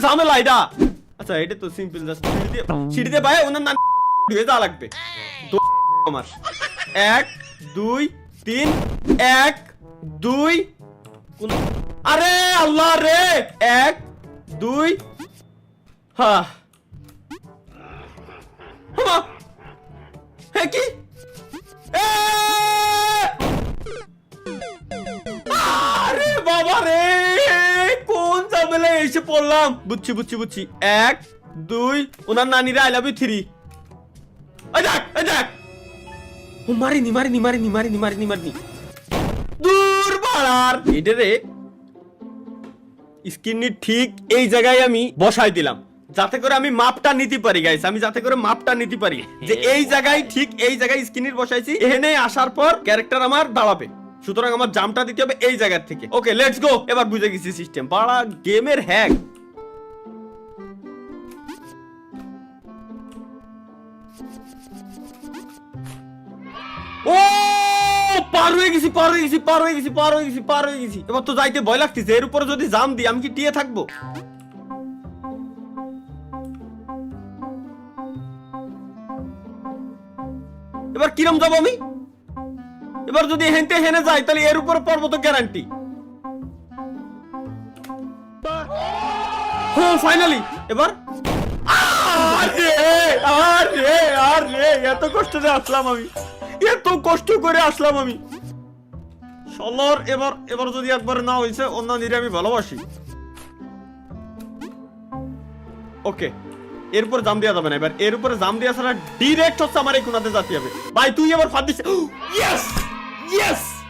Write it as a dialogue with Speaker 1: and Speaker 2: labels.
Speaker 1: ঝামেলা এটা। আচ্ছা এটা তো সিম্পল, জাস্ট সিঁড়ি দিয়ে ভাই ওনার নাম হয়ে যা লাগবে। আমার 1 2 3 1 2 আরে আল্লাহ রে 1 2 হ্যাঁ হ্যাঁ কি আরে বাবা রে কোন ঝামেলায় এসে পড়লাম। বুঝছি বুঝছি বুঝছি 1 2 ওনার নানিরা আই লাভ ইউ 3 এই দেখ ও মারিনি মারিনি মারিনি মারিনি মারিনি মারিনি দূর বাড়ার এটা রে স্ক্রিনে ঠিক এই জায়গায় আমি বসাই দিলাম যাতে করে আমি মাপটা নিতে পারি গাইস, আমি যাতে করে মাপটা নিতে পারি যে এই জায়গায় ঠিক এই জায়গায় স্ক্রিনে বসাইছি, এখানে আসার পর ক্যারেক্টার আমার দাঁড়াবে। সুতরাং আমার জাম্পটা দিতে হবে এই জায়গা থেকে। ওকে লেটস গো, এবার বুঝে গেছি সিস্টেম। বড় গেমের হ্যাক। ও পার হয়ে গেছি পার হয়ে গেছি পার হয়ে গেছি পার হয়ে গেছি পার হয়ে গেছি। এবার তো যাইতে ভয় লাগতেছে, এর উপরে যদি জাম দিই আমি কি টিয়ে থাকবো? এবার কিরম যাবো আমি? এবার যদি হেনতে হেনে যাই তাহলে এর উপরে পড়বো তো গ্যারান্টি। হ্যাঁ ফাইনালি এবার আরে আরে আরে এত কষ্ট করে আসলাম আমি, এত কষ্ট করে আসলাম আমি সলর। এবার এবার যদি একবার না হয়েছে অন্য নিরে আমি ভালোবাসি। ওকে এরপর জাম দেওয়া যাবে না, এবার এর উপরে জাম দেওয়া ছাড়া ডিরেক্ট হচ্ছে আমার এই কোনাতে যেতে হবে। ভাই তুই এবার ফাঁদ দিস। Yes yes